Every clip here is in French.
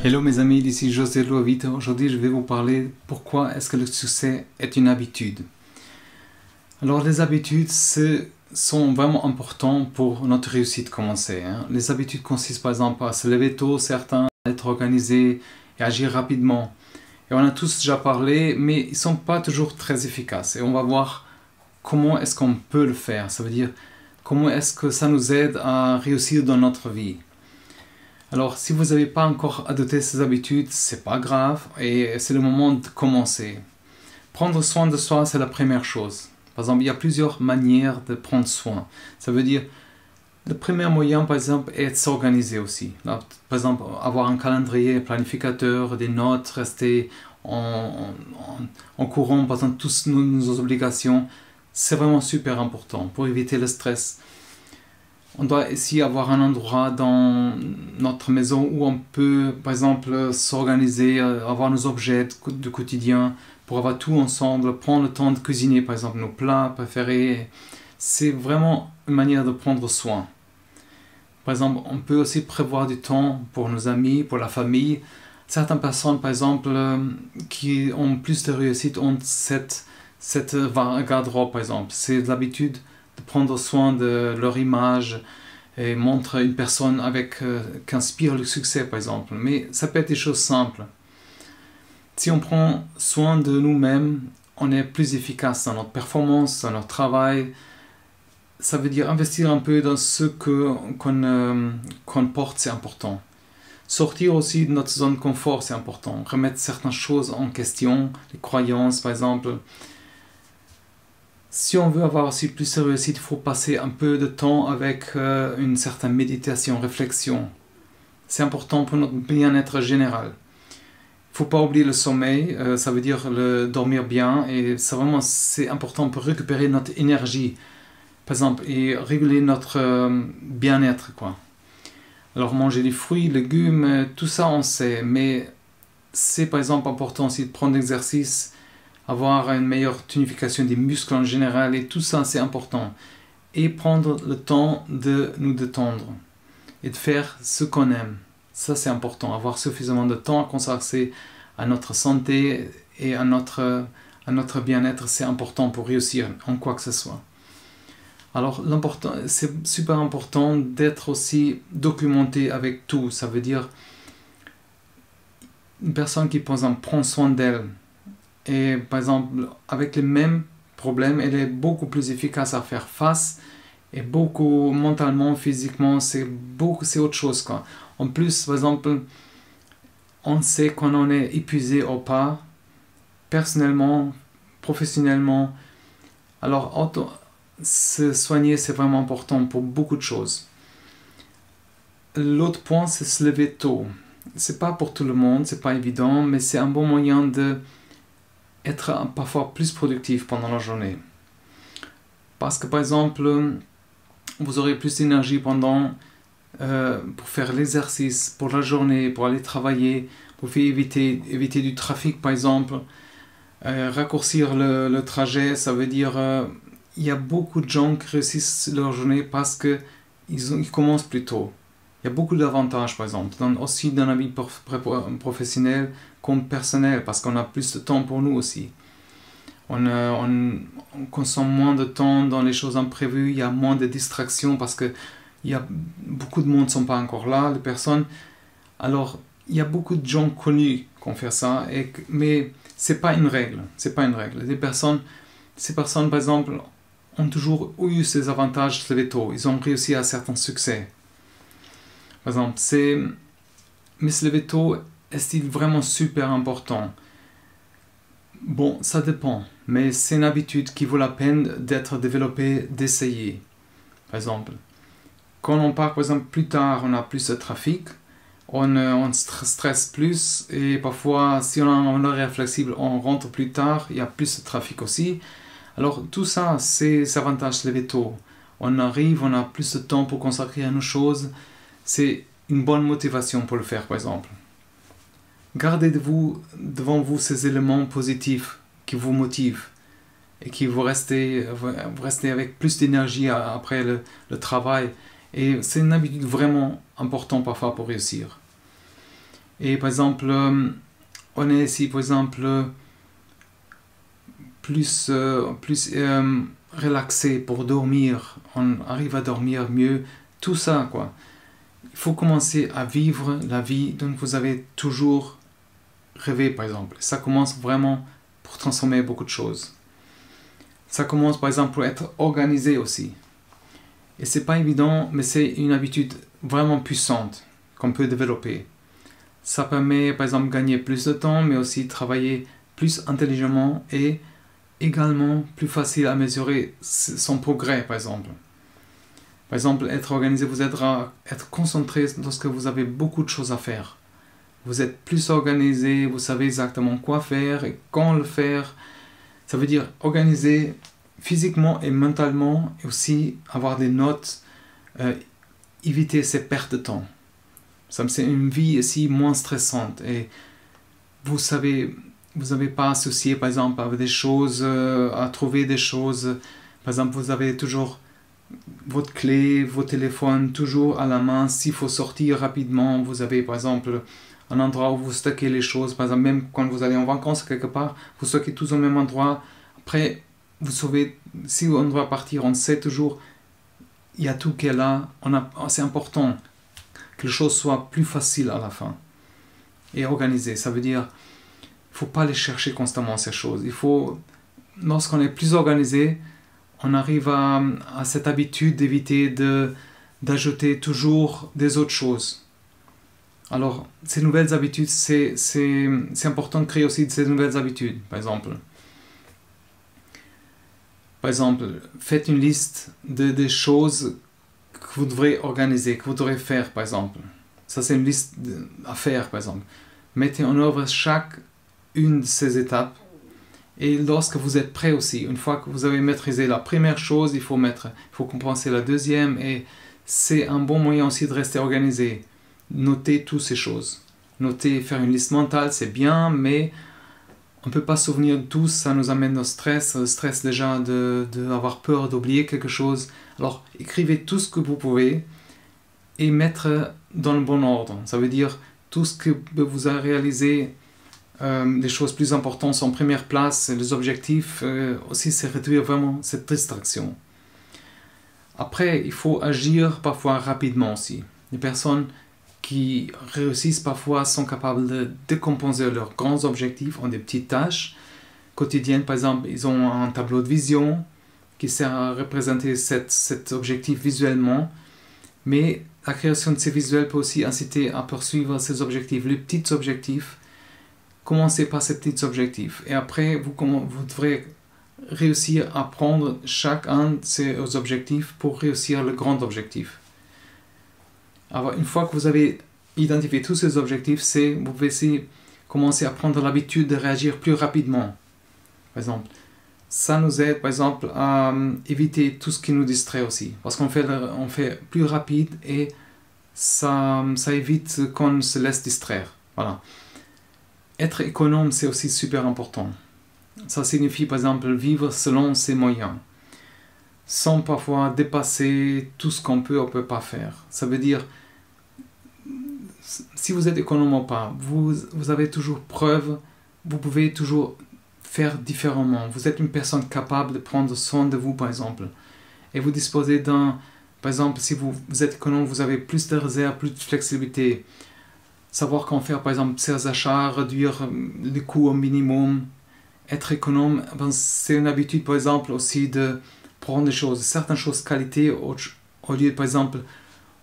Hello mes amis, ici José Loavito. Aujourd'hui je vais vous parler pourquoi est-ce que le succès est une habitude. Alors les habitudes sont vraiment importantes pour notre réussite commencée. Les habitudes consistent par exemple à se lever tôt, certains, à être organisés et agir rapidement. Et on a tous déjà parlé, mais ils ne sont pas toujours très efficaces. Et on va voir comment est-ce qu'on peut le faire. Ça veut dire comment est-ce que ça nous aide à réussir dans notre vie. Alors, si vous n'avez pas encore adopté ces habitudes, c'est pas grave et c'est le moment de commencer. Prendre soin de soi, c'est la première chose. Par exemple, il y a plusieurs manières de prendre soin. Ça veut dire, le premier moyen, par exemple, est de s'organiser aussi. Là, par exemple, avoir un calendrier, un planificateur, des notes, rester en courant, par exemple, toutes nos obligations. C'est vraiment super important pour éviter le stress. On doit aussi avoir un endroit dans notre maison où on peut, par exemple, s'organiser, avoir nos objets de quotidien pour avoir tout ensemble, prendre le temps de cuisiner, par exemple, nos plats préférés. C'est vraiment une manière de prendre soin. Par exemple, on peut aussi prévoir du temps pour nos amis, pour la famille. Certaines personnes, par exemple, qui ont plus de réussite, ont cette garde-robe, par exemple. C'est l'habitude de prendre soin de leur image et montre une personne qui inspire le succès, par exemple. Mais ça peut être des choses simples. Si on prend soin de nous-mêmes, on est plus efficace dans notre performance, dans notre travail. Ça veut dire investir un peu dans ce qu'on porte, c'est important. Sortir aussi de notre zone de confort, c'est important. Remettre certaines choses en question, les croyances, par exemple. Si on veut avoir aussi plus de réussite, il faut passer un peu de temps avec une certaine méditation, réflexion. C'est important pour notre bien-être général. Il ne faut pas oublier le sommeil, ça veut dire dormir bien et c'est important pour récupérer notre énergie, par exemple, et réguler notre bien-être, quoi. Alors manger des fruits, légumes, tout ça on sait, mais c'est par exemple important aussi de prendre l'exercice, avoir une meilleure tonification des muscles en général, et tout ça c'est important. Et prendre le temps de nous détendre et de faire ce qu'on aime. Ça c'est important, avoir suffisamment de temps à consacrer à notre santé et à notre bien-être, c'est important pour réussir en quoi que ce soit. Alors c'est super important d'être aussi documenté avec tout. Ça veut dire une personne qui par exemple prend soin d'elle et par exemple avec les mêmes problèmes, elle est beaucoup plus efficace à faire face et beaucoup mentalement, physiquement, c'est autre chose, quoi. En plus, par exemple, on sait quand on est épuisé ou pas, personnellement, professionnellement. Alors se soigner, c'est vraiment important pour beaucoup de choses. L'autre point, c'est se lever tôt. C'est pas pour tout le monde, c'est pas évident, mais c'est un bon moyen d'être parfois plus productif pendant la journée. Parce que par exemple, vous aurez plus d'énergie pour faire l'exercice, pour la journée, pour aller travailler, pour éviter du trafic par exemple. Raccourcir le trajet, ça veut dire il y a beaucoup de gens qui réussissent leur journée parce qu'ils commencent plus tôt. Il y a beaucoup d'avantages, par exemple, aussi dans la vie professionnelle comme personnelle, parce qu'on a plus de temps pour nous aussi. On consomme moins de temps dans les choses imprévues, il y a moins de distractions parce que beaucoup de monde ne sont pas encore là, les personnes. Alors, il y a beaucoup de gens connus qui ont fait ça, mais c'est pas une règle. C'est pas une règle. Ces personnes, par exemple, ont toujours eu ces avantages de se lever tôt. Ils ont réussi à certains succès. Par exemple, mais se lever tôt, est-il vraiment super important? Bon, ça dépend, mais c'est une habitude qui vaut la peine d'être développée, d'essayer. Par exemple, quand on part, par exemple, plus tard, on a plus de trafic, on stresse plus, et parfois, si on a un horaire flexible, on rentre plus tard, il y a plus de trafic aussi. Alors, tout ça, c'est avantage de se lever tôt. On arrive, on a plus de temps pour consacrer à nos choses. C'est une bonne motivation pour le faire, par exemple. Gardez devant vous ces éléments positifs qui vous motivent et qui vous restez avec plus d'énergie après le travail. Et c'est une habitude vraiment importante parfois pour réussir. Et par exemple, on est ici, par exemple, plus relaxé pour dormir. On arrive à dormir mieux. Tout ça, quoi. Il faut commencer à vivre la vie dont vous avez toujours rêvé, par exemple. Ça commence vraiment pour transformer beaucoup de choses. Ça commence, par exemple, pour être organisé aussi. Et c'est pas évident, mais c'est une habitude vraiment puissante qu'on peut développer. Ça permet, par exemple, de gagner plus de temps, mais aussi travailler plus intelligemment et également plus facile à mesurer son progrès, par exemple. Par exemple, être organisé vous aidera à être concentré lorsque vous avez beaucoup de choses à faire. Vous êtes plus organisé, vous savez exactement quoi faire et quand le faire. Ça veut dire organiser physiquement et mentalement, et aussi avoir des notes, éviter ces pertes de temps. C'est une vie ici moins stressante et vous savez, vous n'avez pas à associer par exemple avec des choses, à trouver des choses. Par exemple, vous avez toujours votre clé, vos téléphones toujours à la main. S'il faut sortir rapidement, vous avez par exemple un endroit où vous stockez les choses. Par exemple, même quand vous allez en vacances quelque part, vous stockez tous au même endroit. Après, vous savez, si on doit partir, on sait toujours, il y a tout qui est là. C'est important que les choses soient plus faciles à la fin et organisées. Ça veut dire, il ne faut pas les chercher constamment ces choses. Il faut, lorsqu'on est plus organisé, on arrive à cette habitude d'éviter d'ajouter toujours des autres choses. Alors, ces nouvelles habitudes, c'est important de créer aussi ces nouvelles habitudes, par exemple. Par exemple, faites une liste des choses que vous devrez organiser, que vous devrez faire, par exemple. Ça, c'est une liste à faire, par exemple. Mettez en œuvre chaque une de ces étapes. Et lorsque vous êtes prêt aussi, une fois que vous avez maîtrisé la première chose, il faut compenser la deuxième. Et c'est un bon moyen aussi de rester organisé. Notez toutes ces choses. Noter, faire une liste mentale, c'est bien, mais on ne peut pas se souvenir de tout, ça nous amène au stress. Le stress déjà d'avoir peur d'oublier quelque chose. Alors écrivez tout ce que vous pouvez et mettre dans le bon ordre. Ça veut dire tout ce que vous avez réalisé, les choses plus importantes sont en première place, les objectifs aussi, c'est réduire vraiment cette distraction. Après, il faut agir parfois rapidement aussi. Les personnes qui réussissent parfois sont capables de décomposer leurs grands objectifs en des petites tâches quotidiennes. Par exemple, ils ont un tableau de vision qui sert à représenter cet objectif visuellement. Mais la création de ces visuels peut aussi inciter à poursuivre ces objectifs, les petits objectifs. Commencez par ces petits objectifs. Et après, vous devrez réussir à prendre chacun de ces objectifs pour réussir le grand objectif. Alors, une fois que vous avez identifié tous ces objectifs, vous pouvez aussi commencer à prendre l'habitude de réagir plus rapidement. Par exemple, ça nous aide par exemple à éviter tout ce qui nous distrait aussi. Parce qu'on fait plus rapide et ça évite qu'on se laisse distraire. Voilà. Être économe, c'est aussi super important. Ça signifie par exemple vivre selon ses moyens, sans parfois dépasser tout ce qu'on peut ou peut pas faire. Ça veut dire, si vous êtes économe ou pas, vous avez toujours preuve, vous pouvez toujours faire différemment. Vous êtes une personne capable de prendre soin de vous, par exemple. Et vous disposez par exemple, si vous êtes économe, vous avez plus de réserve, plus de flexibilité. Savoir qu'en faire, par exemple, ses achats, réduire les coûts au minimum. Être économe, c'est une habitude, par exemple, aussi de prendre des choses, certaines choses qualité au lieu, par exemple,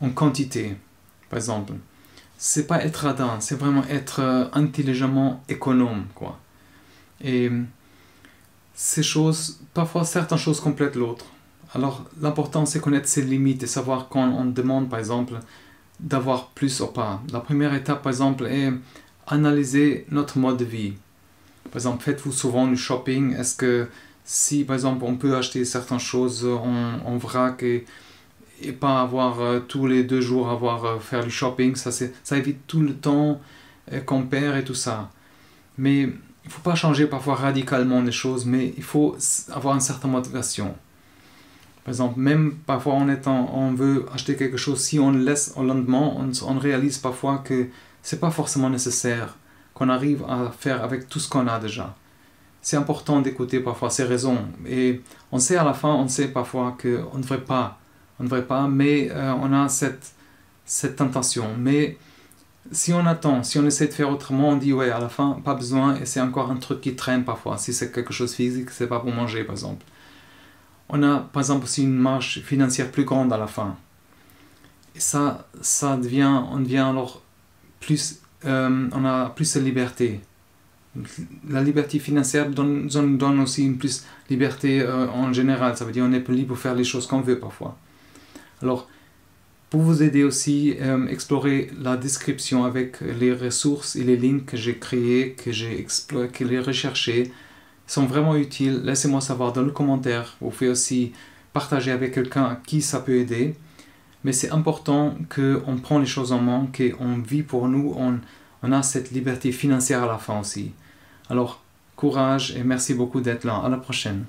en quantité, par exemple. C'est pas être radin, c'est vraiment être intelligemment économe, quoi. Et ces choses, parfois certaines choses complètent l'autre. Alors l'important c'est connaître ses limites et savoir quand on demande par exemple d'avoir plus ou pas. La première étape par exemple est analyser notre mode de vie. Par exemple, faites-vous souvent du shopping? Est-ce que si par exemple on peut acheter certaines choses en vrac et pas avoir tous les 2 jours faire du shopping, ça évite tout le temps qu'on perd et tout ça. Mais il ne faut pas changer parfois radicalement les choses, mais il faut avoir une certaine motivation. Par exemple, même parfois on veut acheter quelque chose, si on le laisse au lendemain, on réalise parfois que c'est pas forcément nécessaire qu'on arrive à faire avec tout ce qu'on a déjà. C'est important d'écouter parfois ses raisons. Et on sait à la fin, on sait parfois qu'on ne devrait pas. Mais on a cette tentation. Mais si on attend, si on essaie de faire autrement, on dit ouais, à la fin, pas besoin, et c'est encore un truc qui traîne parfois. Si c'est quelque chose de physique, c'est pas pour manger, par exemple. On a, par exemple, aussi une marge financière plus grande à la fin. Et on devient alors plus, on a plus de liberté. La liberté financière donne aussi une plus liberté en général. Ça veut dire qu'on est plus libre pour faire les choses qu'on veut parfois. Alors, pour vous aider aussi, explorer la description avec les ressources et les lignes que j'ai créées, que j'ai recherchées, sont vraiment utiles. Laissez-moi savoir dans le commentaire. Vous pouvez aussi partager avec quelqu'un à qui ça peut aider. Mais c'est important qu'on prend les choses en main, qu'on vit pour nous, on a cette liberté financière à la fin aussi. Alors, courage et merci beaucoup d'être là. À la prochaine.